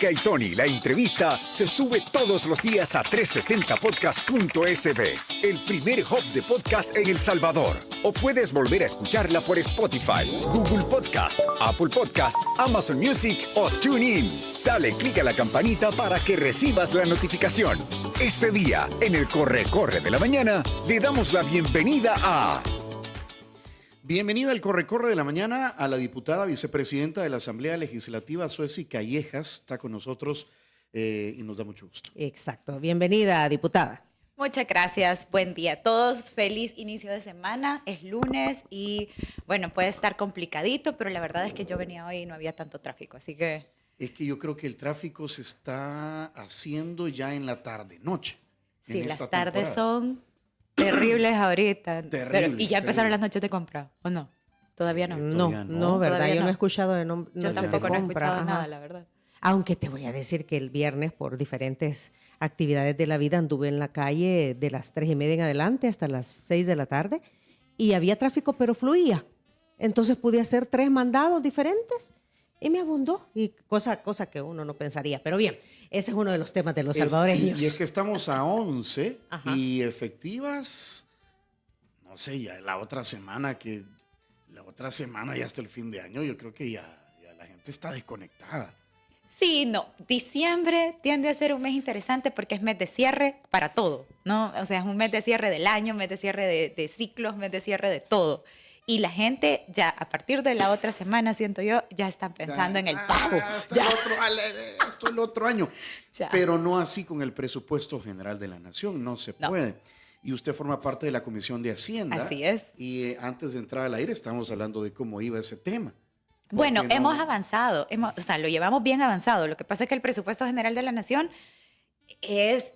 Mónica y Tony, la entrevista, se sube todos los días a 360podcast.sb, el primer hub de podcast en El Salvador. O puedes volver a escucharla por Spotify, Google Podcast, Apple Podcast, Amazon Music o TuneIn. Dale clic a la campanita para que recibas la notificación. Este día, en el Corre de la Mañana, le damos la bienvenida a... Bienvenida al Corre de la Mañana a la diputada vicepresidenta de la Asamblea Legislativa, Suezi Callejas. Está con nosotros y nos da mucho gusto. Exacto. Bienvenida, diputada. Muchas gracias. Buen día a todos. Feliz inicio de semana. Es lunes y, bueno, puede estar complicadito, pero la verdad es que yo venía hoy y no había tanto tráfico, así que... Es que yo creo que el tráfico se está haciendo ya en la tarde-noche. Sí, las tardes son... terribles ahorita. Terribles, ¿y ya empezaron las noches de compra o no? Todavía no. No, ¿verdad? Todavía Yo no he no. escuchado de Yo tampoco no he escuchado nada, la verdad. Aunque te voy a decir que el viernes, por diferentes actividades de la vida, anduve en la calle de las 3:30 en adelante hasta las 6 de la tarde y había tráfico, pero fluía. Entonces pude hacer 3 mandados diferentes y me abundó. Y cosa que uno no pensaría. Pero bien, ese es uno de los temas de los salvadoreños. Y es que estamos a 11 Ajá. y efectivas, no sé, ya la otra semana ya hasta el fin de año, yo creo que ya la gente está desconectada. Sí, no. Diciembre tiende a ser un mes interesante porque es mes de cierre para todo, ¿no? O sea, es un mes de cierre del año, mes de cierre de ciclos, mes de cierre de todo. Y la gente ya, a partir de la otra semana, siento yo, ya están pensando en el pavo. Hasta el otro año. Ya. Pero no así con el presupuesto general de la nación, no se puede. Y usted forma parte de la Comisión de Hacienda. Así es. Y antes de entrar al aire estamos hablando de cómo iba ese tema. Bueno, hemos avanzado, o sea, lo llevamos bien avanzado. Lo que pasa es que el presupuesto general de la nación es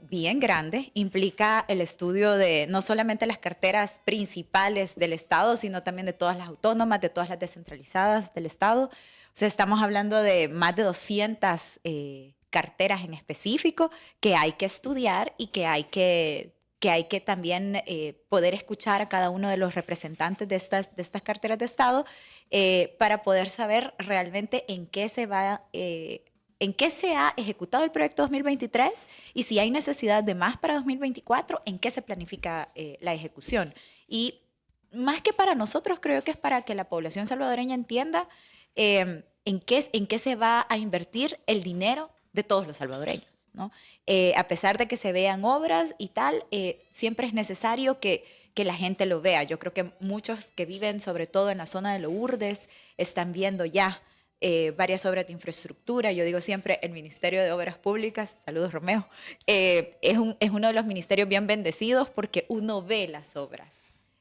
bien grande, implica el estudio de no solamente las carteras principales del Estado, sino también de todas las autónomas, de todas las descentralizadas del Estado. O sea, estamos hablando de más de 200 carteras en específico que hay que estudiar y que hay que también poder escuchar a cada uno de los representantes de estas carteras de Estado para poder saber realmente en qué se ha ejecutado el proyecto 2023 y si hay necesidad de más para 2024, en qué se planifica la ejecución. Y más que para nosotros, creo que es para que la población salvadoreña entienda en qué se va a invertir el dinero de todos los salvadoreños, ¿no? A pesar de que se vean obras y tal, siempre es necesario que la gente lo vea. Yo creo que muchos que viven, sobre todo en la zona de Lourdes, están viendo ya varias obras de infraestructura. Yo digo siempre, el Ministerio de Obras Públicas, saludos Romeo, es uno de los ministerios bien bendecidos porque uno ve las obras.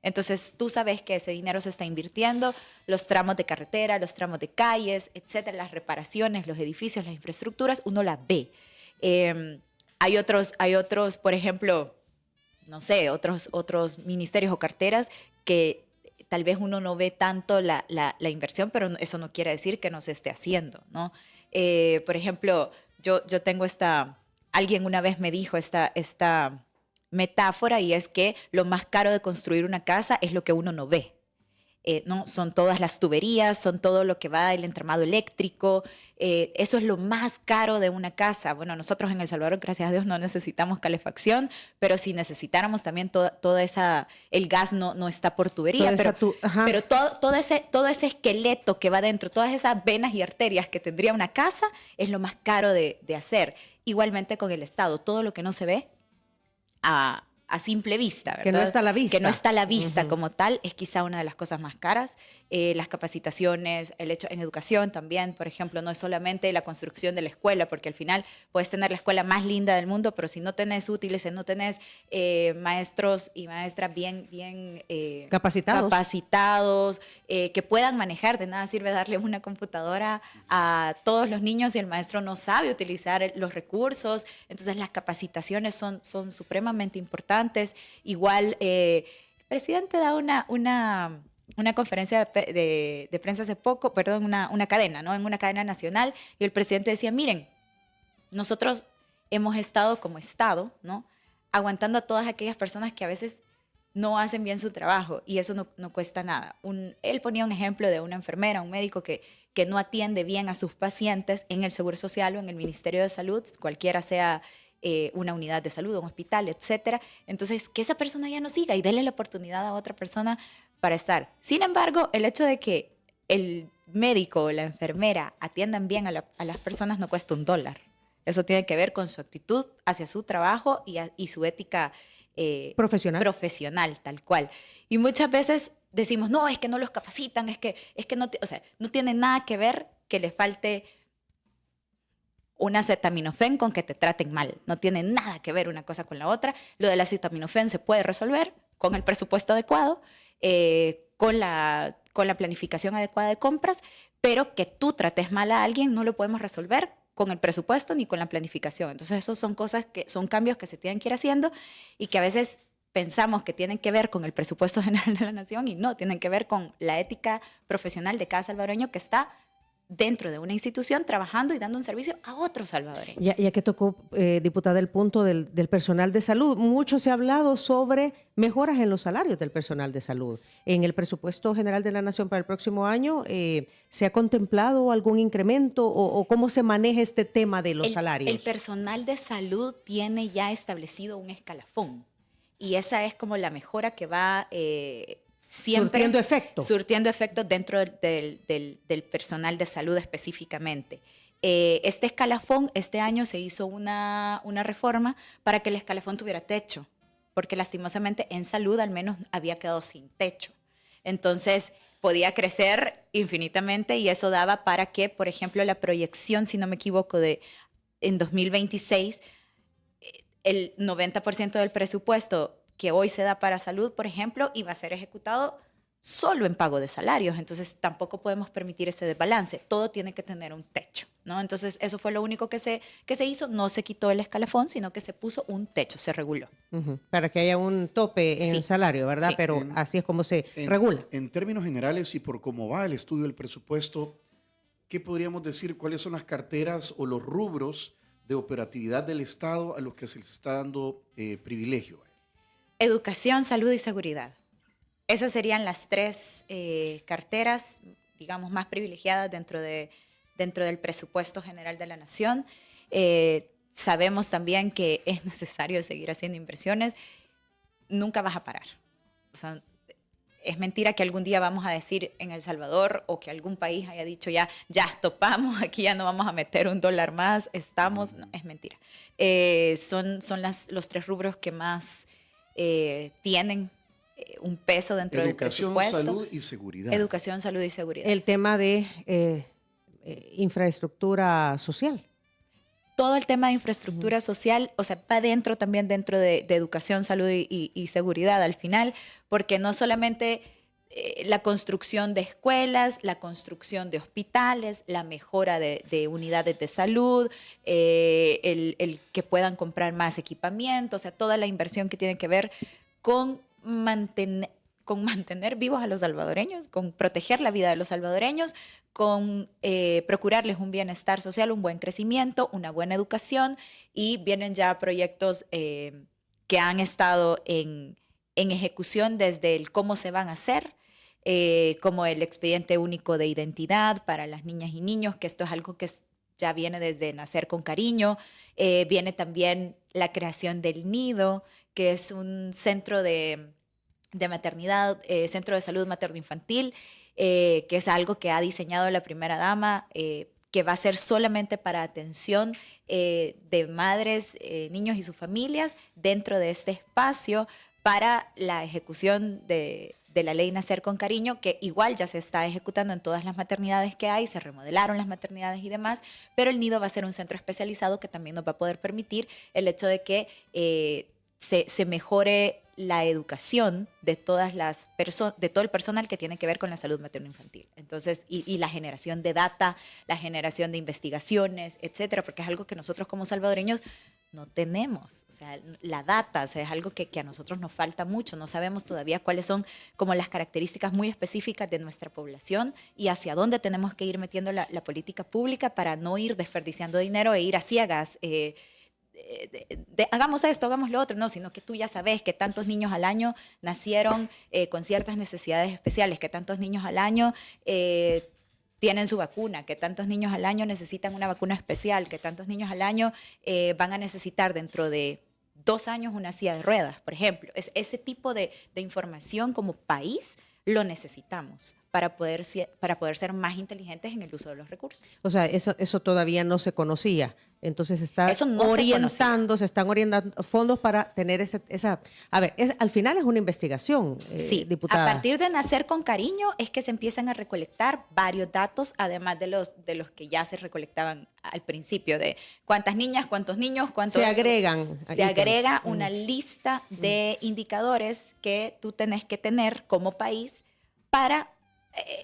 Entonces tú sabes que ese dinero se está invirtiendo, los tramos de carretera, los tramos de calles, etcétera, las reparaciones, los edificios, las infraestructuras, uno las ve. Hay otros, por ejemplo, no sé, otros ministerios o carteras que tal vez uno no ve tanto la inversión, pero eso no quiere decir que no se esté haciendo, ¿no? Por ejemplo, yo tengo alguien una vez me dijo esta metáfora y es que lo más caro de construir una casa es lo que uno no ve. ¿No? Son todas las tuberías, son todo lo que va, el entramado eléctrico, eso es lo más caro de una casa. Bueno, nosotros en El Salvador, gracias a Dios, no necesitamos calefacción, pero si necesitáramos también el gas no está por tubería, pero todo ese esqueleto que va dentro, todas esas venas y arterias que tendría una casa, es lo más caro de hacer. Igualmente con el Estado, todo lo que no se ve a simple vista, ¿verdad? Que no está a la vista. Que no está a la vista como tal, es quizá una de las cosas más caras. Las capacitaciones, el hecho en educación también, por ejemplo, no es solamente la construcción de la escuela, porque al final puedes tener la escuela más linda del mundo, pero si no tenés útiles, si no tenés maestros y maestras bien capacitados que puedan manejar, de nada sirve darle una computadora a todos los niños y el maestro no sabe utilizar los recursos. Entonces las capacitaciones son supremamente importantes. Igual, el presidente da una conferencia de prensa hace poco, perdón, una cadena, ¿no? En una cadena nacional, y el presidente decía, miren, nosotros hemos estado como Estado, ¿no? Aguantando a todas aquellas personas que a veces no hacen bien su trabajo y eso no cuesta nada. Él ponía un ejemplo de una enfermera, un médico que que no atiende bien a sus pacientes en el Seguro Social o en el Ministerio de Salud, cualquiera sea una unidad de salud, un hospital, etcétera. Entonces, que esa persona ya no siga y déle la oportunidad a otra persona para estar. Sin embargo, el hecho de que el médico o la enfermera atiendan bien a las personas no cuesta $1. Eso tiene que ver con su actitud hacia su trabajo y su ética profesional, tal cual. Y muchas veces decimos, no, es que no los capacitan, es que no, o sea, no tiene nada que ver que le falte un acetaminofén con que te traten mal. No tiene nada que ver una cosa con la otra. Lo del acetaminofén se puede resolver con el presupuesto adecuado, con la planificación adecuada de compras, pero que tú trates mal a alguien no lo podemos resolver con el presupuesto ni con la planificación. Entonces, esos son cosas que son cambios que se tienen que ir haciendo y que a veces pensamos que tienen que ver con el presupuesto general de la nación y no, tienen que ver con la ética profesional de cada salvadoreño que está dentro de una institución trabajando y dando un servicio a otros salvadoreños. Ya que tocó, diputada, el punto del personal de salud, mucho se ha hablado sobre mejoras en los salarios del personal de salud. En el presupuesto general de la Nación para el próximo año, ¿se ha contemplado algún incremento o cómo se maneja este tema de los salarios? El personal de salud tiene ya establecido un escalafón y esa es como la mejora que va siempre surtiendo efecto dentro del personal de salud específicamente. Este escalafón, este año se hizo una reforma para que el escalafón tuviera techo, porque lastimosamente en salud al menos había quedado sin techo. Entonces podía crecer infinitamente y eso daba para que, por ejemplo, la proyección, si no me equivoco, en 2026, el 90% del presupuesto que hoy se da para salud, por ejemplo, iba a ser ejecutado solo en pago de salarios. Entonces, tampoco podemos permitir ese desbalance. Todo tiene que tener un techo, ¿no? Entonces, eso fue lo único que se hizo. No se quitó el escalafón, sino que se puso un techo, se reguló. Para que haya un tope en el salario, ¿verdad? Sí. Pero así es como se regula. En términos generales y por cómo va el estudio del presupuesto, ¿qué podríamos decir? ¿Cuáles son las carteras o los rubros de operatividad del Estado a los que se les está dando privilegio? Educación, salud y seguridad. Esas serían las tres carteras, digamos, más privilegiadas dentro del presupuesto general de la Nación. Sabemos también que es necesario seguir haciendo inversiones. Nunca vas a parar. O sea, es mentira que algún día vamos a decir en El Salvador o que algún país haya dicho ya topamos, aquí ya no vamos a meter $1 más, estamos. No, es mentira. Son los tres rubros que más tienen un peso dentro del presupuesto. Educación, salud y seguridad. Educación, salud y seguridad. El tema de infraestructura social. Todo el tema de infraestructura social, o sea, va también dentro de educación, salud y seguridad al final, porque no solamente la construcción de escuelas, la construcción de hospitales, la mejora de unidades de salud, el que puedan comprar más equipamiento, o sea, toda la inversión que tiene que ver con mantener vivos a los salvadoreños, con proteger la vida de los salvadoreños, con procurarles un bienestar social, un buen crecimiento, una buena educación, y vienen ya proyectos que han estado en ejecución desde el cómo se van a hacer, como el expediente único de identidad para las niñas y niños, que esto es algo que ya viene desde Nacer con Cariño. Viene también la creación del Nido, que es un centro de maternidad, centro de salud materno-infantil, que es algo que ha diseñado la primera dama, que va a ser solamente para atención de madres, niños y sus familias dentro de este espacio para la ejecución de la ley Nacer con Cariño, que igual ya se está ejecutando en todas las maternidades que hay, se remodelaron las maternidades y demás, pero el Nido va a ser un centro especializado que también nos va a poder permitir el hecho de que se mejore la educación de todas las de todo el personal que tiene que ver con la salud materno-infantil. Entonces, y la generación de data, la generación de investigaciones, etcétera, porque es algo que nosotros como salvadoreños no tenemos. O sea, la data, o sea, es algo que a nosotros nos falta mucho. No sabemos todavía cuáles son como las características muy específicas de nuestra población y hacia dónde tenemos que ir metiendo la política pública para no ir desperdiciando dinero e ir a ciegas. Hagamos esto, hagamos lo otro, no, sino que tú ya sabes que tantos niños al año nacieron con ciertas necesidades especiales, que tantos niños al año tienen su vacuna, que tantos niños al año necesitan una vacuna especial, que tantos niños al año van a necesitar dentro de 2 años una silla de ruedas, por ejemplo. Ese tipo de información como país lo necesitamos para poder ser más inteligentes en el uso de los recursos. O sea, eso todavía no se conocía. Entonces Eso no se están orientando fondos para tener esa... A ver, al final es una investigación, sí, diputada. A partir de Nacer con Cariño es que se empiezan a recolectar varios datos, además de los que ya se recolectaban al principio, de cuántas niñas, cuántos niños, cuántos... Se agregan. Se agrega una lista de indicadores que tú tenés que tener como país para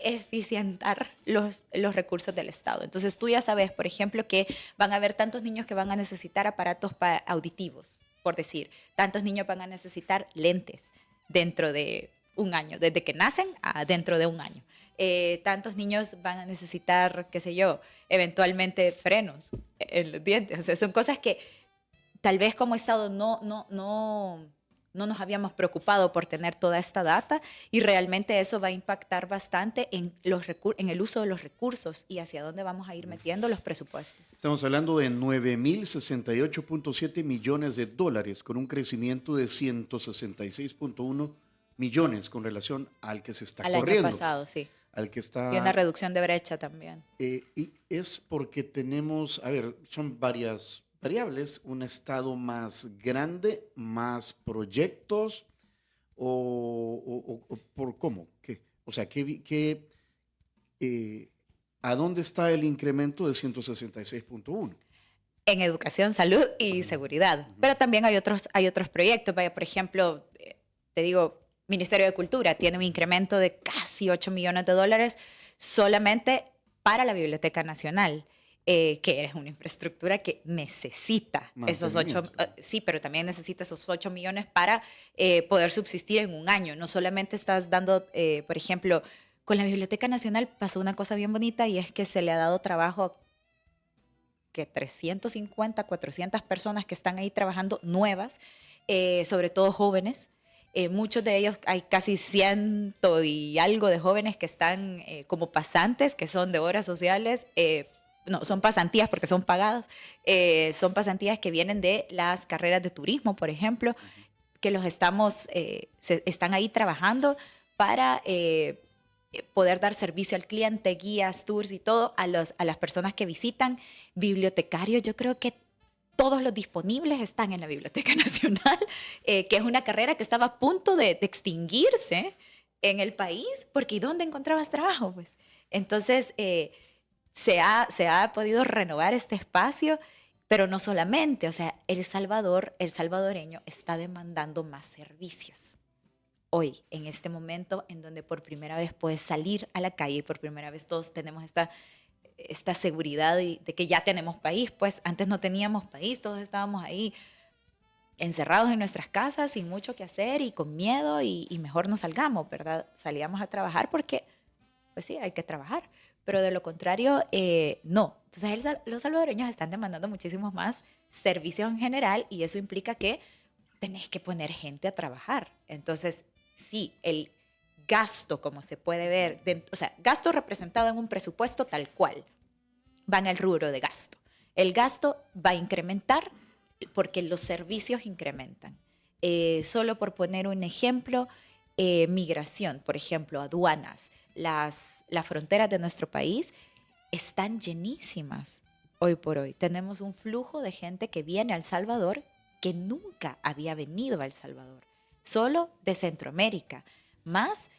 eficientar los recursos del Estado. Entonces tú ya sabes, por ejemplo, que van a haber tantos niños que van a necesitar aparatos auditivos, por decir, tantos niños van a necesitar lentes dentro de un año, desde que nacen a dentro de un año. Tantos niños van a necesitar, qué sé yo, eventualmente frenos en los dientes. O sea, son cosas que tal vez como Estado no nos habíamos preocupado por tener toda esta data, y realmente eso va a impactar bastante en el uso de los recursos y hacia dónde vamos a ir metiendo los presupuestos. Estamos hablando de 9.068.7 millones de dólares, con un crecimiento de 166.1 millones con relación al que se está corriendo. Al año pasado, sí. Al que está, y una reducción de brecha también. Y es porque tenemos, a ver, son varias variables, un Estado más grande, más proyectos, o por cómo, ¿qué? O sea, ¿a dónde está el incremento de 166.1? En educación, salud y seguridad. Pero también hay otros proyectos. Vaya, por ejemplo, te digo, Ministerio de Cultura tiene un incremento de casi 8 millones de dólares solamente para la Biblioteca Nacional. Que es una infraestructura que necesita esos 8, sí, pero también necesita esos 8 millones para poder subsistir en un año. No solamente estás dando, por ejemplo, con la Biblioteca Nacional pasó una cosa bien bonita, y es que se le ha dado trabajo a 350, 400 personas que están ahí trabajando nuevas, sobre todo jóvenes. Muchos de ellos, hay casi 100 y algo de jóvenes que están como pasantes, que son de obras sociales. No, son pasantías porque son pagadas. Son pasantías que vienen de las carreras de turismo, por ejemplo, que están ahí trabajando para poder dar servicio al cliente, guías, tours y todo a las personas que visitan. Bibliotecarios, yo creo que todos los disponibles están en la Biblioteca Nacional, que es una carrera que estaba a punto de extinguirse en el país, porque ¿y dónde encontrabas trabajo? Pues, entonces, se ha podido renovar este espacio, pero no solamente, o sea, el salvadoreño está demandando más servicios. Hoy, en este momento, en donde por primera vez puedes salir a la calle y por primera vez todos tenemos esta seguridad de que ya tenemos país, pues antes no teníamos país, todos estábamos ahí encerrados en nuestras casas sin mucho que hacer y con miedo, y mejor no salgamos, ¿verdad? Salíamos a trabajar porque, pues sí, hay que trabajar. Pero de lo contrario, no. Entonces los salvadoreños están demandando muchísimos más servicios en general, y eso implica que tenés que poner gente a trabajar. Entonces, sí, el gasto, como se puede ver, o sea, gasto representado en un presupuesto tal cual, va en el rubro de gasto. El gasto va a incrementar porque los servicios incrementan. Solo por poner un ejemplo, migración, por ejemplo, aduanas, las fronteras de nuestro país están llenísimas hoy por hoy. Tenemos un flujo de gente que viene a El Salvador que nunca había venido a El Salvador, solo de Centroamérica, más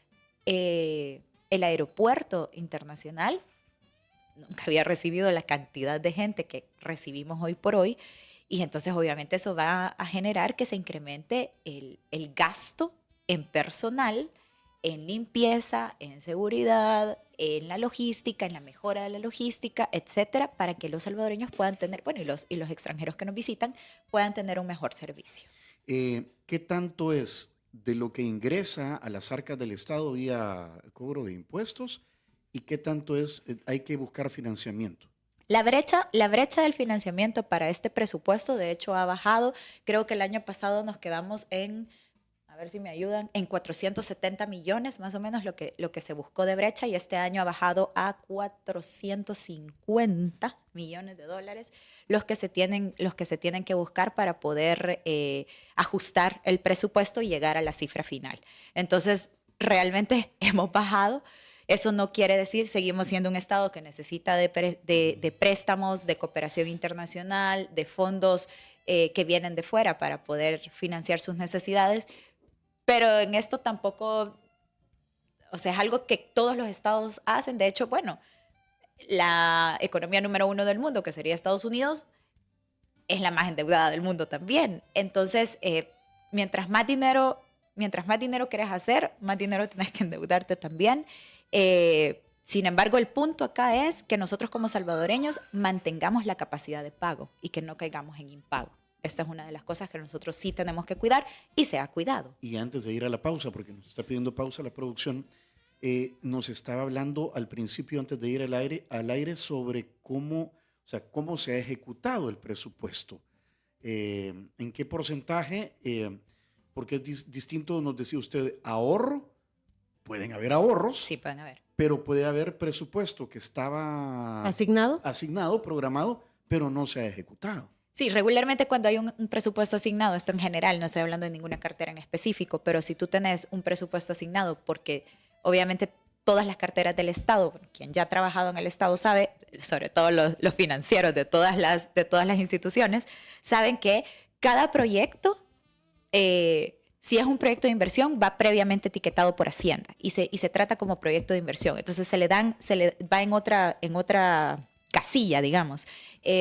el aeropuerto internacional nunca había recibido la cantidad de gente que recibimos hoy por hoy, y entonces obviamente eso va a generar que se incremente el gasto en personal, en limpieza, en seguridad, en la logística, en la mejora de la logística, etcétera, para que los salvadoreños puedan tener, bueno, y los extranjeros que nos visitan puedan tener un mejor servicio. ¿Qué tanto es de lo que ingresa a las arcas del Estado vía cobro de impuestos, y qué tanto hay que buscar financiamiento? La brecha del financiamiento para este presupuesto, de hecho, ha bajado. Creo que el año pasado nos quedamos en ver si me ayudan, en 470 millones, más o menos lo que se buscó de brecha, y este año ha bajado a 450 millones de dólares los que se tienen que buscar para poder ajustar el presupuesto y llegar a la cifra final. Entonces, realmente hemos bajado. Eso no quiere decir, seguimos siendo un Estado que necesita de préstamos, de cooperación internacional, de fondos que vienen de fuera para poder financiar sus necesidades, pero en esto tampoco, o sea, es algo que todos los estados hacen. De hecho, bueno, la economía número 1 del mundo, que sería Estados Unidos, es la más endeudada del mundo también. Entonces, mientras más dinero quieres hacer, más dinero tienes que endeudarte también. Sin embargo, el punto acá es que nosotros como salvadoreños mantengamos la capacidad de pago y que no caigamos en impago. Esta es una de las cosas que nosotros sí tenemos que cuidar y se ha cuidado. Y antes de ir a la pausa, porque nos está pidiendo pausa la producción, nos estaba hablando al principio, antes de ir al aire sobre cómo se ha ejecutado el presupuesto. ¿En qué porcentaje? Porque es distinto, nos decía usted, ahorro. Pueden haber ahorros. Sí, pueden haber. Pero puede haber presupuesto que estaba asignado, programado, pero no se ha ejecutado. Sí, regularmente cuando hay un presupuesto asignado, esto en general, no estoy hablando de ninguna cartera en específico, pero si tú tenés un presupuesto asignado, porque obviamente todas las carteras del Estado, quien ya ha trabajado en el Estado sabe, sobre todo los financieros de todas las instituciones, saben que cada proyecto, si es un proyecto de inversión, va previamente etiquetado por Hacienda y se trata como proyecto de inversión. Entonces se le va en otra casilla, digamos,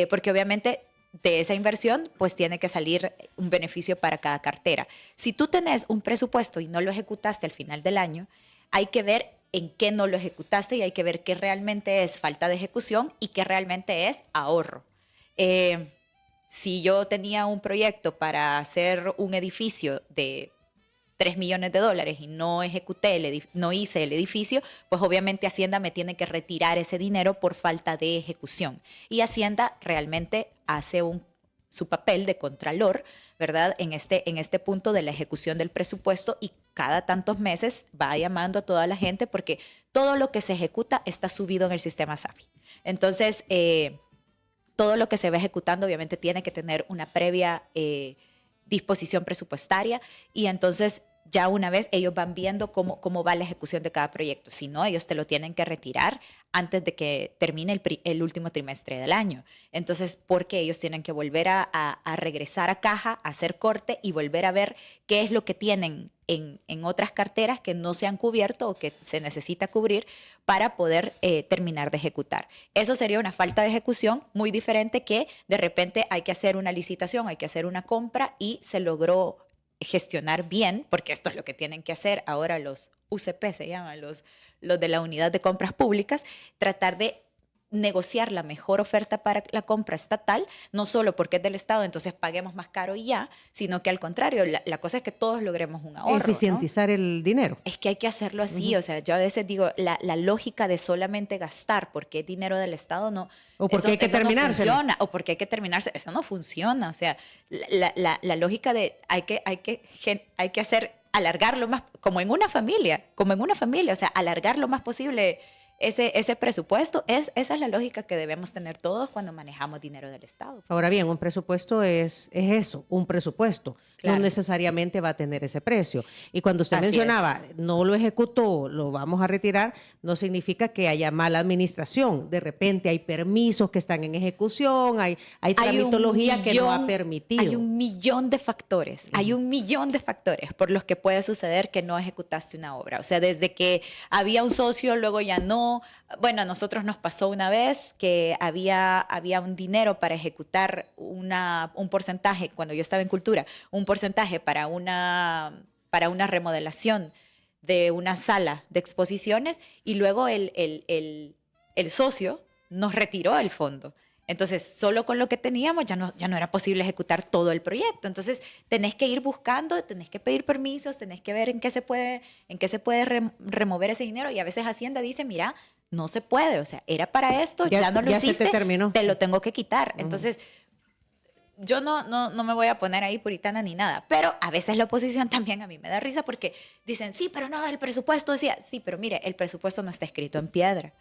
porque obviamente de esa inversión pues tiene que salir un beneficio para cada cartera. Si tú tenés un presupuesto y no lo ejecutaste al final del año, hay que ver en qué no lo ejecutaste y hay que ver qué realmente es falta de ejecución y qué realmente es ahorro. Si yo tenía un proyecto para hacer un edificio de $3 millones y no ejecuté, no hice el edificio, pues obviamente Hacienda me tiene que retirar ese dinero por falta de ejecución. Y Hacienda realmente hace su papel de contralor, ¿verdad? En este punto de la ejecución del presupuesto, y cada tantos meses va llamando a toda la gente porque todo lo que se ejecuta está subido en el sistema SAFI. Entonces, todo lo que se va ejecutando obviamente tiene que tener una previa disposición presupuestaria, y entonces ya una vez ellos van viendo cómo va la ejecución de cada proyecto. Si no, ellos te lo tienen que retirar antes de que termine el último trimestre del año. Entonces, porque ellos tienen que volver a regresar a caja, a hacer corte y volver a ver qué es lo que tienen en otras carteras que no se han cubierto o que se necesita cubrir para poder terminar de ejecutar. Eso sería una falta de ejecución muy diferente que de repente hay que hacer una licitación, hay que hacer una compra y se logró gestionar bien, porque esto es lo que tienen que hacer ahora los UCP, se llaman los de la Unidad de Compras Públicas, tratar de negociar la mejor oferta para la compra estatal, no solo porque es del Estado, entonces paguemos más caro y ya, sino que al contrario, la cosa es que todos logremos un ahorro. Eficientizar, ¿no?, el dinero. Es que hay que hacerlo así, o sea, yo a veces digo, la lógica de solamente gastar porque es dinero del Estado, no. O porque hay que terminarse. No funciona, o porque hay que terminarse, eso no funciona, o sea, la lógica de hay que hacer, alargarlo más, como en una familia, o sea, alargar lo más posible ese presupuesto. Esa es la lógica que debemos tener todos cuando manejamos dinero del Estado. Ahora bien, un presupuesto es eso, un presupuesto. Claro. No necesariamente va a tener ese precio. Y cuando usted mencionaba, no lo ejecutó, lo vamos a retirar, no significa que haya mala administración. De repente hay permisos que están en ejecución, hay tramitología que no ha permitido. Hay un millón de factores, por los que puede suceder que no ejecutaste una obra. O sea, desde que había un socio, luego ya no. Bueno, a nosotros nos pasó una vez que había un dinero para ejecutar un porcentaje, cuando yo estaba en Cultura, un porcentaje para una remodelación de una sala de exposiciones, y luego el socio nos retiró el fondo. Entonces, solo con lo que teníamos ya no era posible ejecutar todo el proyecto. Entonces, tenés que ir buscando, tenés que pedir permisos, tenés que ver en qué se puede remover ese dinero, y a veces Hacienda dice, mira, no se puede, o sea, era para esto, ya no lo hiciste, se te terminó, te lo tengo que quitar. Entonces, yo no me voy a poner ahí puritana ni nada, pero a veces la oposición también a mí me da risa porque dicen, sí, pero no, el presupuesto decía, sí, pero mire, el presupuesto no está escrito en piedra.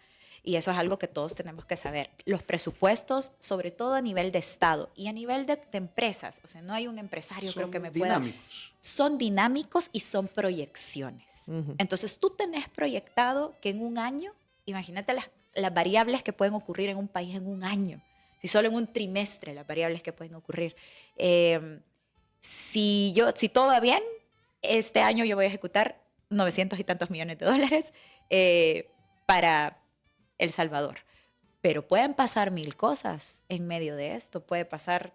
Y eso es algo que todos tenemos que saber. Los presupuestos, sobre todo a nivel de Estado y a nivel de empresas, o sea, no hay un empresario creo que me pueda... Son dinámicos y son proyecciones. Entonces, tú tenés proyectado que en un año, imagínate las variables que pueden ocurrir en un país en un año, si solo en un trimestre las variables que pueden ocurrir. Si todo va bien, este año yo voy a ejecutar 900 y tantos millones de dólares para El Salvador. Pero pueden pasar 1000 cosas en medio de esto. Puede pasar...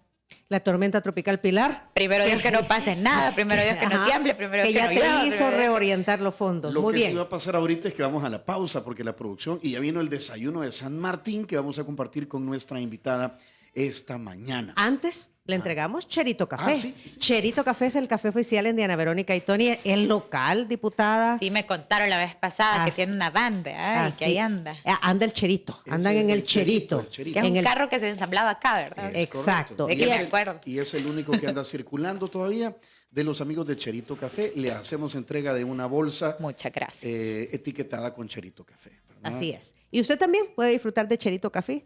La tormenta tropical Pilar. Primero Dios que no pase nada, primero Dios que no tiemble, primero Dios que no ya te hizo reorientar los fondos. Lo Muy que bien. sí va a pasar ahorita es que vamos a la pausa porque la producción, y ya vino el desayuno de San Martín que vamos a compartir con nuestra invitada esta mañana. Antes le entregamos Cherito Café. Sí. Cherito Café es el café oficial en Diana Verónica y Tony, el local, diputada. Sí, me contaron la vez pasada que tiene una banda, que ahí anda. Anda el Cherito, andan en el Cherito. Que es un carro que se ensamblaba acá, ¿verdad? Exacto. De que me acuerdo. Y es el único que anda circulando todavía. De los amigos de Cherito Café, le hacemos entrega de una bolsa. Muchas gracias. Etiquetada con Cherito Café. ¿verdad? Así es. Y usted también puede disfrutar de Cherito Café.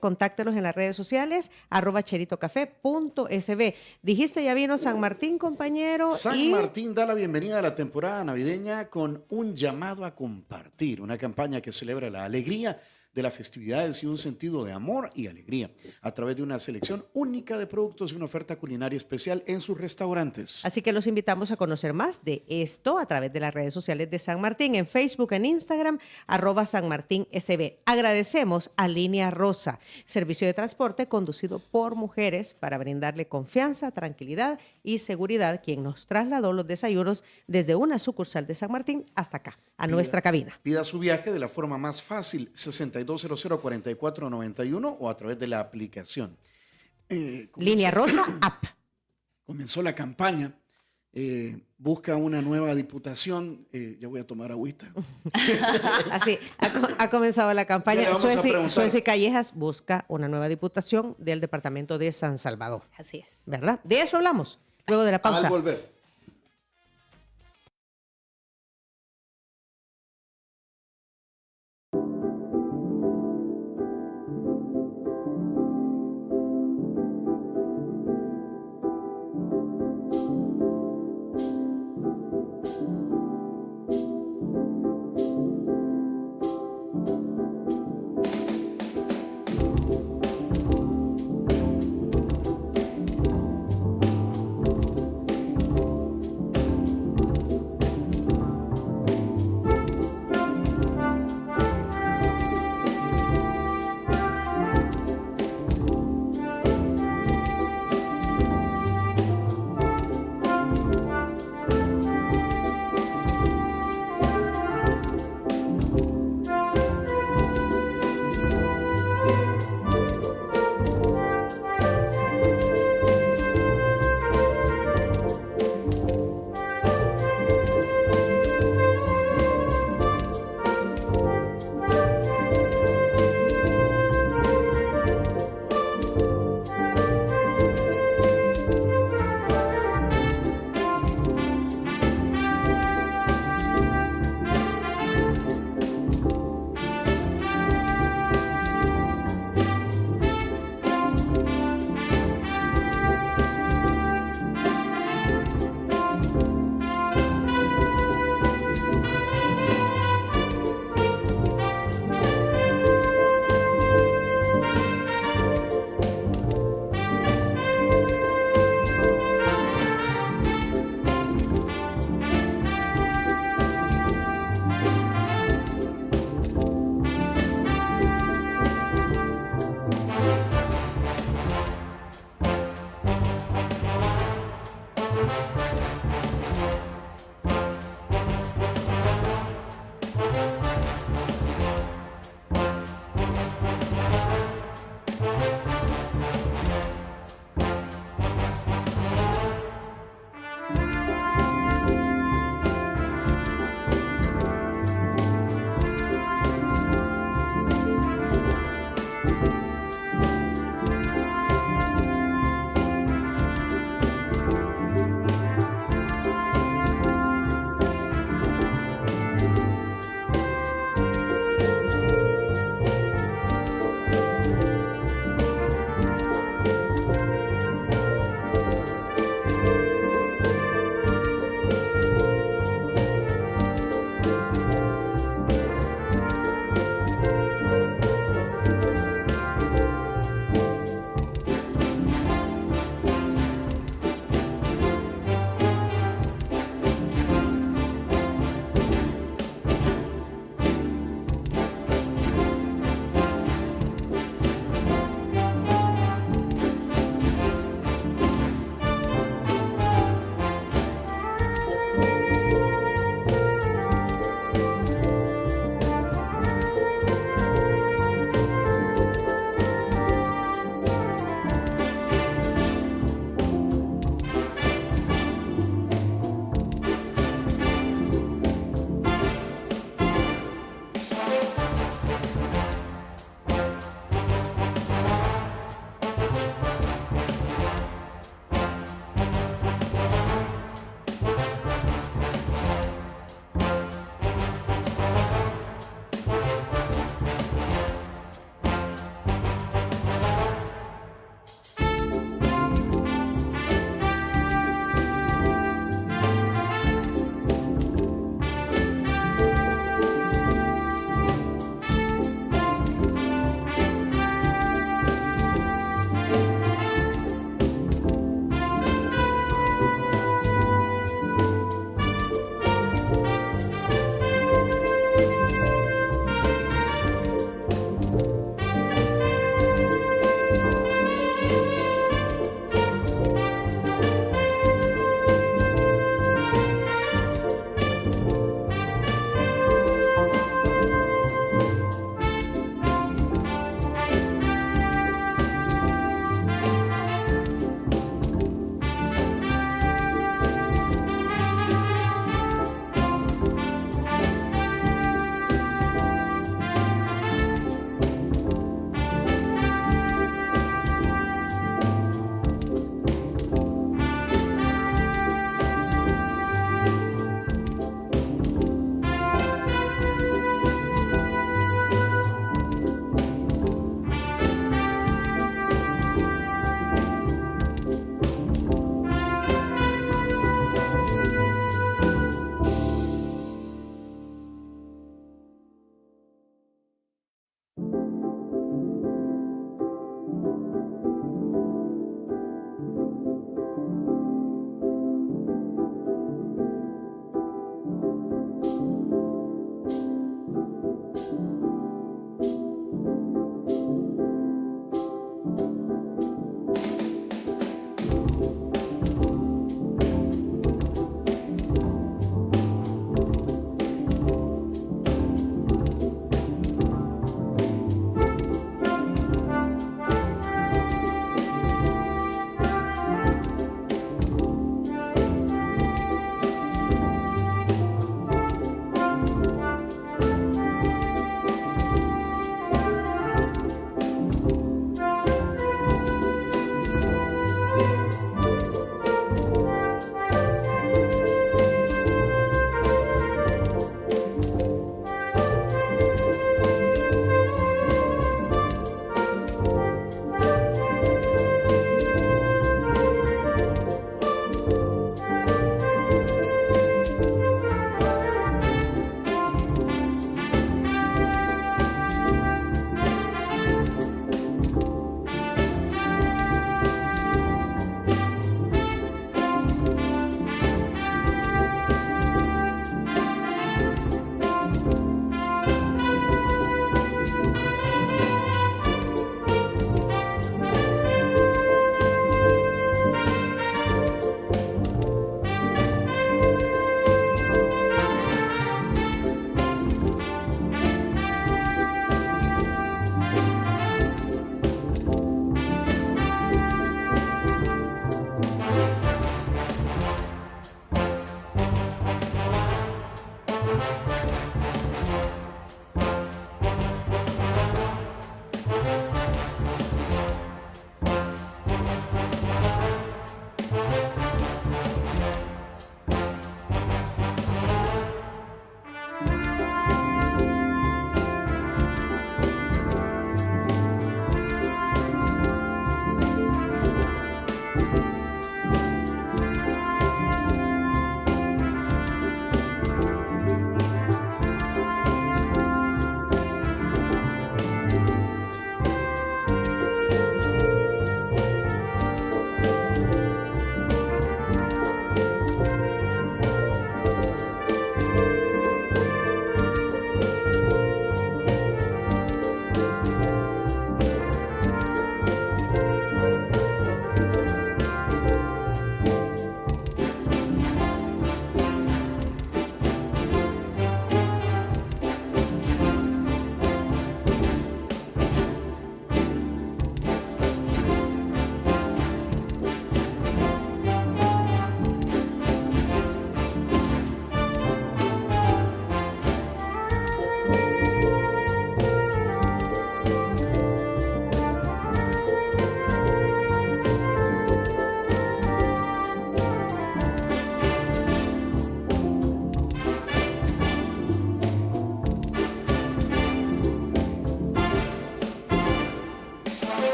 Contáctelos en las redes sociales, @cheritocafé.sb. Dijiste, ya vino San Martín, compañero. San Martín da la bienvenida a la temporada navideña con un llamado a compartir, una campaña que celebra la alegría de las festividades y un sentido de amor y alegría a través de una selección única de productos y una oferta culinaria especial en sus restaurantes. Así que los invitamos a conocer más de esto a través de las redes sociales de San Martín, en Facebook, en Instagram, @SanMartínSB. Agradecemos a Línea Rosa, servicio de transporte conducido por mujeres para brindarle confianza, tranquilidad y seguridad, quien nos trasladó los desayunos desde una sucursal de San Martín hasta acá, a nuestra cabina. Pida su viaje de la forma más fácil, 6200-4491 o a través de la aplicación. Línea Rosa, app. Comenzó la campaña, busca una nueva diputación, ya voy a tomar agüita. Así, ha comenzado la campaña. Sueci Callejas busca una nueva diputación del departamento de San Salvador. Así es. ¿Verdad? De eso hablamos luego de la pausa. Al volver.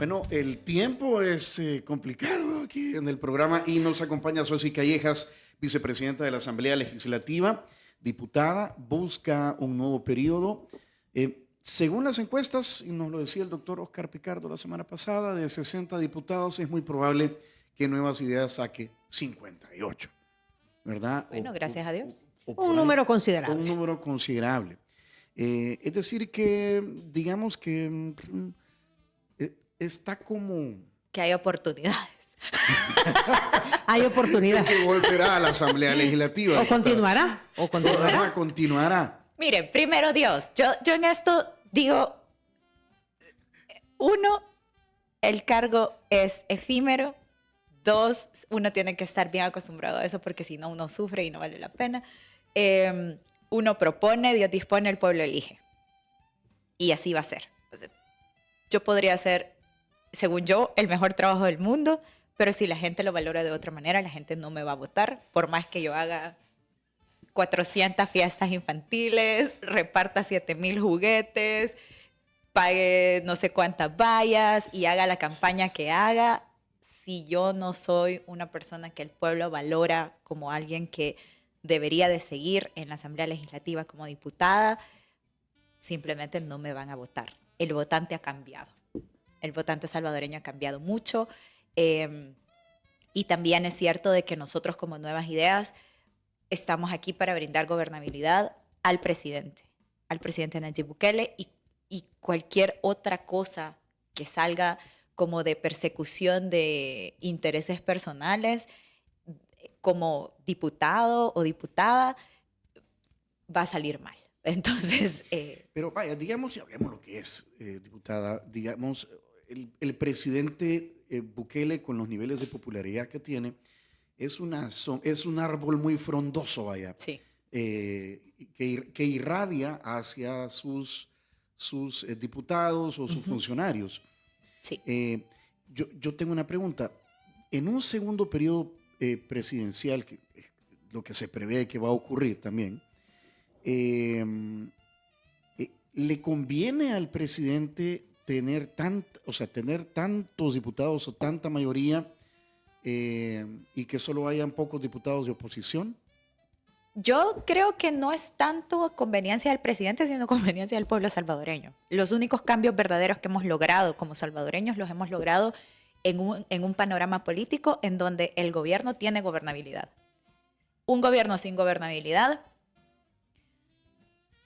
Bueno, el tiempo es complicado aquí en el programa y nos acompaña Sosi Callejas, vicepresidenta de la Asamblea Legislativa, diputada, busca un nuevo periodo. Según las encuestas, y nos lo decía el doctor Oscar Picardo la semana pasada, de 60 diputados es muy probable que Nuevas Ideas saque 58, ¿verdad? Bueno, gracias a Dios. Un número considerable. Un número considerable. Es decir que, digamos que está como... Que hay oportunidades. Hay oportunidad. Que volverá a la Asamblea Legislativa. O continuará. O continuará. Continuará. Miren, primero Dios, yo en esto digo, uno, el cargo es efímero. Dos, uno tiene que estar bien acostumbrado a eso porque si no uno sufre y no vale la pena. Uno propone, Dios dispone, el pueblo elige. Y así va a ser. O sea, yo podría hacer, según yo, el mejor trabajo del mundo, pero si la gente lo valora de otra manera, la gente no me va a votar, por más que yo haga 400 fiestas infantiles, reparta 7,000 juguetes, pague no sé cuántas vallas y haga la campaña que haga. Si yo no soy una persona que el pueblo valora como alguien que debería de seguir en la Asamblea Legislativa como diputada, simplemente no me van a votar. El votante ha cambiado. El votante salvadoreño ha cambiado mucho. Y también es cierto de que nosotros como Nuevas Ideas estamos aquí para brindar gobernabilidad al presidente Nayib Bukele y cualquier otra cosa que salga como de persecución de intereses personales, como diputado o diputada, va a salir mal. Entonces... Pero vaya, digamos, y hablemos lo que es, diputada, digamos, el presidente Bukele, con los niveles de popularidad que tiene, es un árbol muy frondoso, vaya, sí. Que irradia hacia sus diputados o sus funcionarios. Sí. Yo tengo una pregunta. En un segundo periodo presidencial, lo que se prevé que va a ocurrir también, ¿le conviene al presidente tener tantos diputados o tanta mayoría y que solo hayan pocos diputados de oposición? Yo creo que no es tanto conveniencia del presidente, sino conveniencia del pueblo salvadoreño. Los únicos cambios verdaderos que hemos logrado como salvadoreños los hemos logrado en un panorama político en donde el gobierno tiene gobernabilidad. Un gobierno sin gobernabilidad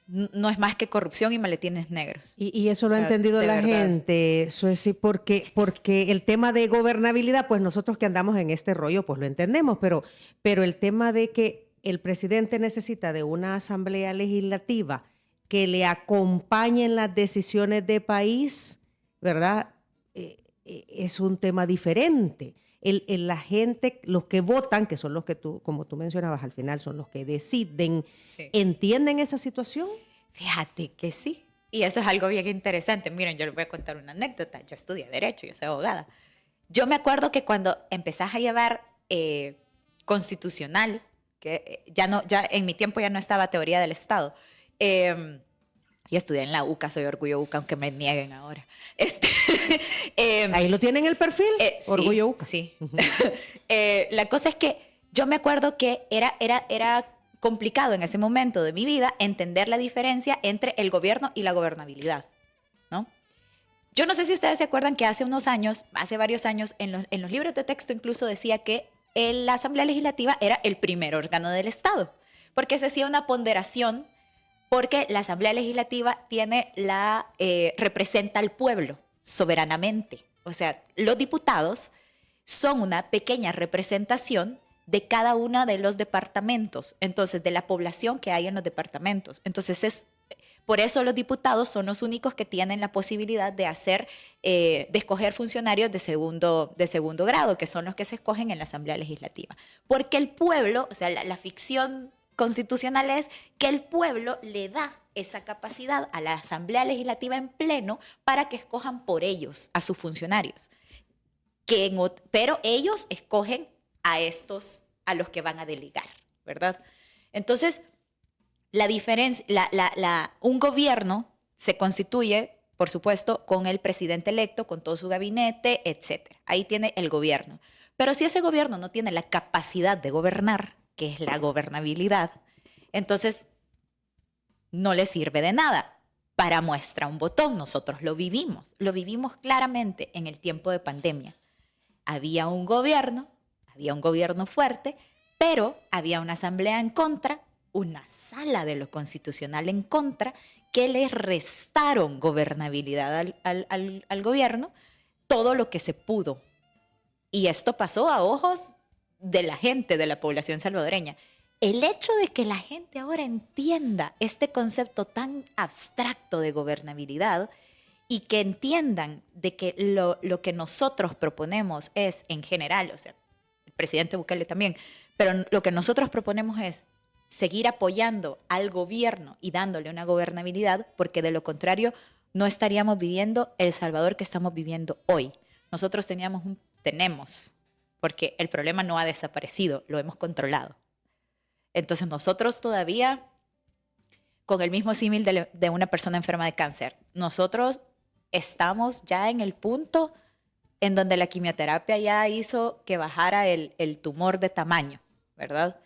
no es más que corrupción y maletines negros. Y eso lo ha entendido la gente, Sueci, porque el tema de gobernabilidad, pues nosotros que andamos en este rollo, pues lo entendemos, pero el tema de que el presidente necesita de una asamblea legislativa que le acompañe en las decisiones de país, ¿verdad? Es un tema diferente. La gente, los que votan, que son los que tú, como tú mencionabas al final, son los que deciden, sí. ¿Entienden esa situación? Fíjate que sí. Y eso es algo bien interesante. Miren, yo les voy a contar una anécdota. Yo estudié Derecho, yo soy abogada. Yo me acuerdo que cuando empezás a llevar constitucional, que ya en mi tiempo ya no estaba teoría del Estado, y estudié en la UCA, soy Orgullo UCA, aunque me nieguen ahora. Ahí lo tienen el perfil, Orgullo UCA. Sí. La cosa es que yo me acuerdo que era complicado en ese momento de mi vida entender la diferencia entre el gobierno y la gobernabilidad, ¿no? Yo no sé si ustedes se acuerdan que hace varios años, en los libros de texto incluso decía que la Asamblea Legislativa era el primer órgano del Estado, porque se hacía una ponderación, porque la Asamblea Legislativa representa al pueblo soberanamente. O sea, los diputados son una pequeña representación de cada uno de los departamentos, entonces de la población que hay en los departamentos. Entonces, por eso los diputados son los únicos que tienen la posibilidad de escoger funcionarios de segundo grado, que son los que se escogen en la Asamblea Legislativa. Porque el pueblo, o sea, la ficción constitucional es que el pueblo le da esa capacidad a la Asamblea Legislativa en pleno para que escojan por ellos a sus funcionarios. Pero ellos escogen a los que van a delegar, ¿verdad? Entonces, la diferencia, un gobierno se constituye por supuesto, con el presidente electo, con todo su gabinete, etc. Ahí tiene el gobierno. Pero si ese gobierno no tiene la capacidad de gobernar, que es la gobernabilidad, entonces no le sirve de nada. Para muestra un botón, nosotros lo vivimos claramente en el tiempo de pandemia. Había un gobierno fuerte, pero había una asamblea en contra, una sala de lo constitucional en contra, que le restaron gobernabilidad al gobierno todo lo que se pudo. Y esto pasó a ojos de la gente, de la población salvadoreña. El hecho de que la gente ahora entienda este concepto tan abstracto de gobernabilidad y que entiendan de que lo que nosotros proponemos es, en general, o sea, el presidente Bukele también, pero lo que nosotros proponemos es seguir apoyando al gobierno y dándole una gobernabilidad, porque de lo contrario no estaríamos viviendo El Salvador que estamos viviendo hoy. Nosotros tenemos, porque el problema no ha desaparecido, lo hemos controlado. Entonces nosotros todavía, con el mismo símil de una persona enferma de cáncer, nosotros estamos ya en el punto en donde la quimioterapia ya hizo que bajara el tumor de tamaño, ¿verdad?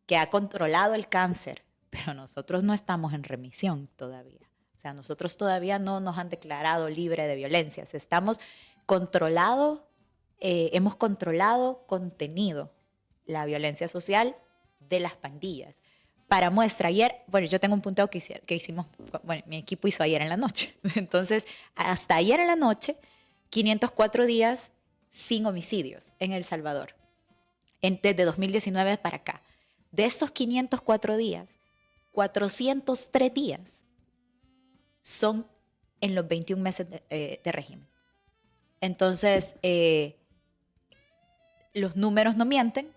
Que ha controlado el cáncer, pero nosotros no estamos en remisión todavía. O sea, nosotros todavía no nos han declarado libre de violencias. Estamos hemos controlado, contenido la violencia social de las pandillas. Para muestra, ayer, yo tengo un punteo que hicimos, mi equipo hizo ayer en la noche. Entonces, hasta ayer en la noche, 504 días sin homicidios en El Salvador, desde 2019 para acá. De estos 504 días, 403 días son en los 21 meses de régimen. Entonces, los números no mienten,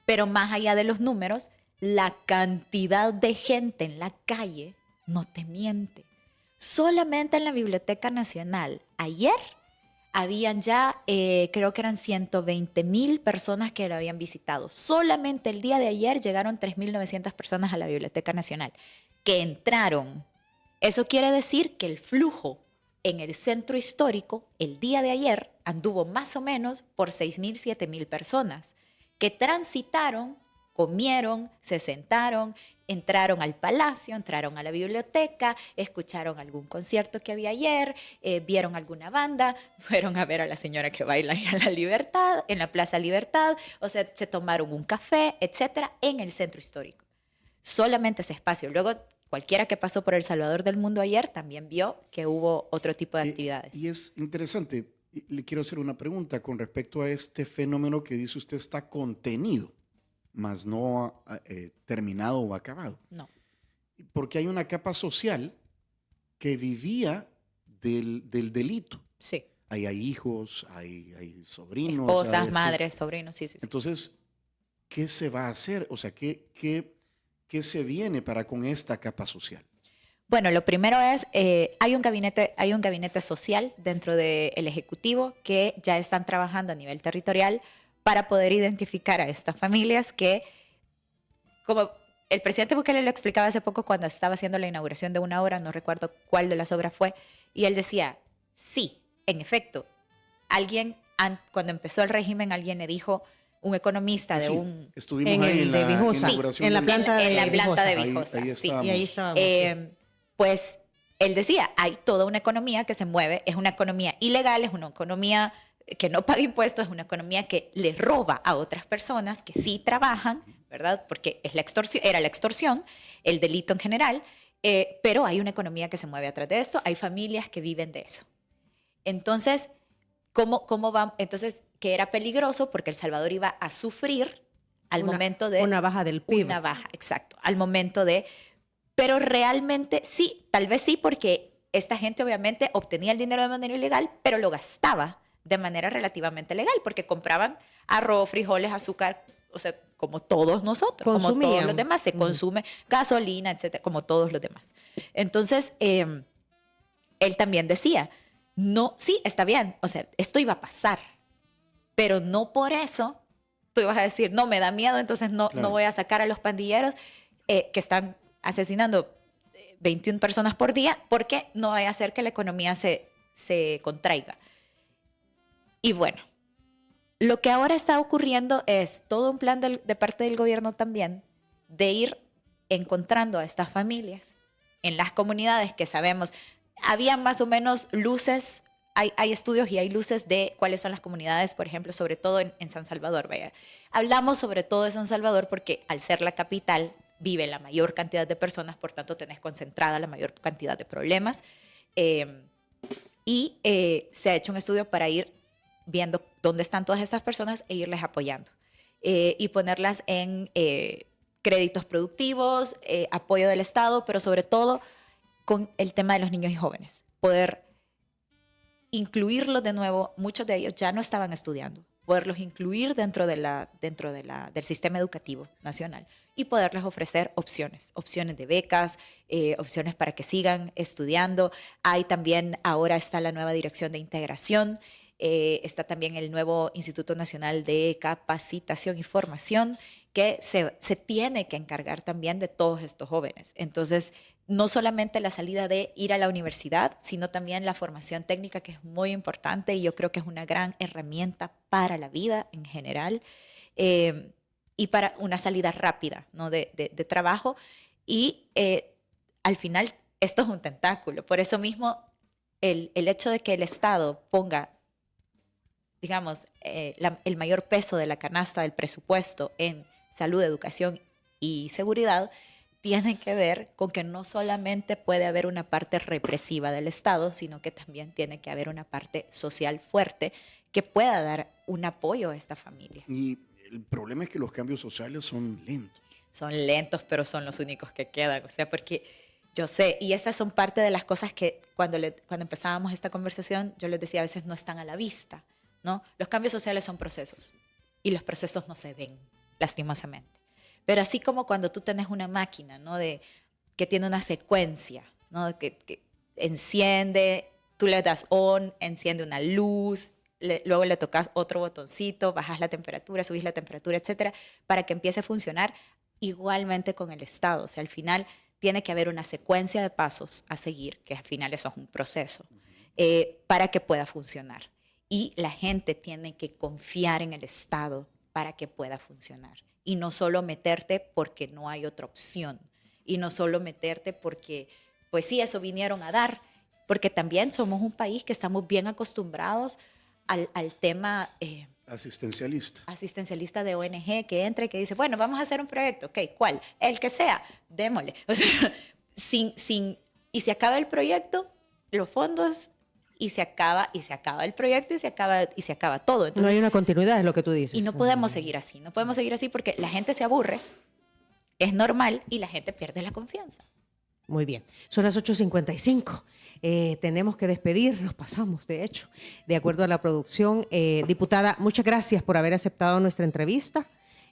pero más allá de los números, la cantidad de gente en la calle no te miente. Solamente en la Biblioteca Nacional, ayer habían ya, creo que eran 120,000 personas que lo habían visitado. Solamente el día de ayer llegaron 3,900 personas a la Biblioteca Nacional que entraron. Eso quiere decir que el flujo en el centro histórico el día de ayer anduvo más o menos por 6,000, 7,000 personas que transitaron, comieron, se sentaron, entraron al palacio, entraron a la biblioteca, escucharon algún concierto que había ayer, vieron alguna banda, fueron a ver a la señora que baila en la Libertad, en la Plaza Libertad, o sea, se tomaron un café, etcétera, en el centro histórico. Solamente ese espacio. Luego, cualquiera que pasó por El Salvador del Mundo ayer también vio que hubo otro tipo de actividades. Y es interesante, le quiero hacer una pregunta con respecto a este fenómeno que dice usted está contenido, mas no terminado o acabado. No. Porque hay una capa social que vivía del delito. Sí. Hay hijos, hay sobrinos. Esposas, madres, sobrinos, sí. Entonces, ¿qué se va a hacer? O sea, ¿qué se viene para con esta capa social? Bueno, lo primero es, hay un gabinete social dentro del Ejecutivo que ya están trabajando a nivel territorial para poder identificar a estas familias que, como el presidente Bukele lo explicaba hace poco cuando estaba haciendo la inauguración de una obra, no recuerdo cuál de las obras fue, y él decía, sí, en efecto, cuando empezó el régimen, alguien le dijo, un economista de un... Estuvimos ahí en la Vijosa, inauguración en la planta de Vijosa. Ahí ahí estábamos. Pues él decía, hay toda una economía que se mueve, es una economía ilegal, es una economía que no paga impuestos, es una economía que le roba a otras personas que sí trabajan, ¿verdad? Porque era la extorsión, el delito en general, pero hay una economía que se mueve atrás de esto, hay familias que viven de eso. Entonces, ¿cómo va? Entonces, que era peligroso porque El Salvador iba a sufrir al momento de... Una baja del PIB. Una baja, exacto, al momento de... Pero realmente sí, tal vez sí, porque esta gente obviamente obtenía el dinero de manera ilegal, pero lo gastaba de manera relativamente legal, porque compraban arroz, frijoles, azúcar, o sea, como todos nosotros, como todos los demás, se consume gasolina, etcétera, como todos los demás. Entonces, él también decía, no, sí, está bien, o sea, esto iba a pasar, pero no por eso tú ibas a decir, no, me da miedo, entonces no voy a sacar a los pandilleros que están asesinando 21 personas por día, porque no vaya a hacer que la economía se contraiga. Y bueno, lo que ahora está ocurriendo es todo un plan de parte del gobierno también de ir encontrando a estas familias en las comunidades que sabemos. Había más o menos luces, hay estudios y hay luces de cuáles son las comunidades, por ejemplo, sobre todo en San Salvador. Vaya. Hablamos sobre todo de San Salvador porque al ser la capital vive la mayor cantidad de personas, por tanto tenés concentrada la mayor cantidad de problemas. Y se ha hecho un estudio para ir viendo dónde están todas estas personas e irles apoyando. Y ponerlas en créditos productivos, apoyo del Estado, pero sobre todo con el tema de los niños y jóvenes. Poder incluirlos de nuevo, muchos de ellos ya no estaban estudiando, poderlos incluir dentro del sistema educativo nacional y poderles ofrecer opciones de becas, opciones para que sigan estudiando. Hay también, ahora está la nueva Dirección de Integración, está también el nuevo Instituto Nacional de Capacitación y Formación, que se tiene que encargar también de todos estos jóvenes. Entonces, no solamente la salida de ir a la universidad, sino también la formación técnica, que es muy importante y yo creo que es una gran herramienta para la vida en general, y para una salida rápida, ¿no? de trabajo. Y al final, esto es un tentáculo. Por eso mismo, el hecho de que el Estado ponga, digamos, el mayor peso de la canasta del presupuesto en salud, educación y seguridad, tiene que ver con que no solamente puede haber una parte represiva del Estado, sino que también tiene que haber una parte social fuerte que pueda dar un apoyo a esta familia. Y el problema es que los cambios sociales son lentos. Son lentos, pero son los únicos que quedan. O sea, porque yo sé, y esas son parte de las cosas que cuando empezábamos esta conversación, yo les decía, a veces no están a la vista, ¿no? Los cambios sociales son procesos y los procesos no se ven, lastimosamente. Pero así como cuando tú tenés una máquina, ¿no? Que tiene una secuencia, ¿no? Que enciende, tú le das on, enciende una luz, luego le tocas otro botoncito, bajas la temperatura, subís la temperatura, etcétera, para que empiece a funcionar. Igualmente con el Estado. O sea, al final tiene que haber una secuencia de pasos a seguir, que al final eso es un proceso, para que pueda funcionar. Y la gente tiene que confiar en el Estado para que pueda funcionar. Y no solo meterte porque no hay otra opción. Y no solo meterte porque, pues sí, eso vinieron a dar. Porque también somos un país que estamos bien acostumbrados al tema asistencialista de ONG, que entra y que dice, bueno, vamos a hacer un proyecto. Ok, ¿cuál? El que sea, démosle. O sea, y se acaba el proyecto, los fondos, y se acaba el proyecto y se acaba todo. Entonces, no hay una continuidad, es lo que tú dices. Y no podemos seguir así. No podemos seguir así porque la gente se aburre, es normal, y la gente pierde la confianza. Muy bien. Son las 8:55. Tenemos que despedir, nos pasamos, de hecho, de acuerdo a la producción. Diputada, muchas gracias por haber aceptado nuestra entrevista.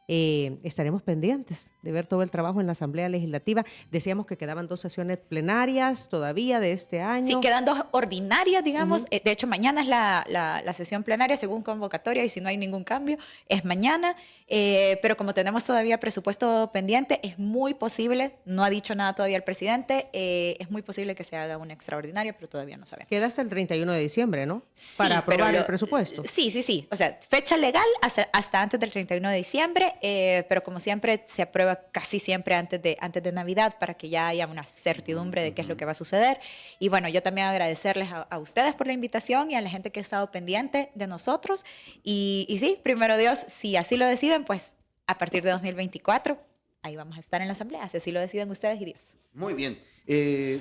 Estaremos pendientes de ver todo el trabajo en la Asamblea Legislativa. Decíamos que quedaban 2 sesiones plenarias todavía de este año. Sí, quedan 2 ordinarias, digamos. De hecho, mañana es la sesión plenaria según convocatoria, y si no hay ningún cambio, es mañana. Pero como tenemos todavía presupuesto pendiente, es muy posible, no ha dicho nada todavía el presidente, es muy posible que se haga una extraordinaria, pero todavía no sabemos. Queda hasta el 31 de diciembre, ¿no? Sí, para aprobar el presupuesto. Sí. O sea, fecha legal hasta antes del 31 de diciembre. Pero como siempre se aprueba casi siempre antes de Navidad, para que ya haya una certidumbre de qué es lo que va a suceder. Y bueno, yo también agradecerles a ustedes por la invitación y a la gente que ha estado pendiente de nosotros. Y sí, primero Dios, si así lo deciden, pues a partir de 2024 ahí vamos a estar en la Asamblea, si así lo deciden ustedes y Dios. Muy bien.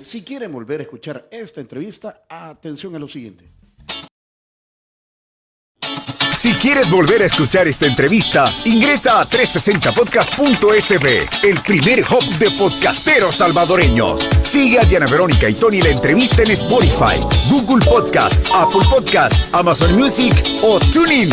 Si quieren volver a escuchar esta entrevista, atención a lo siguiente. Si quieres volver a escuchar esta entrevista, ingresa a 360podcast.sb, el primer hub de podcasteros salvadoreños. Sigue a Diana Verónica y Tony la entrevista en Spotify, Google Podcast, Apple Podcast, Amazon Music o TuneIn.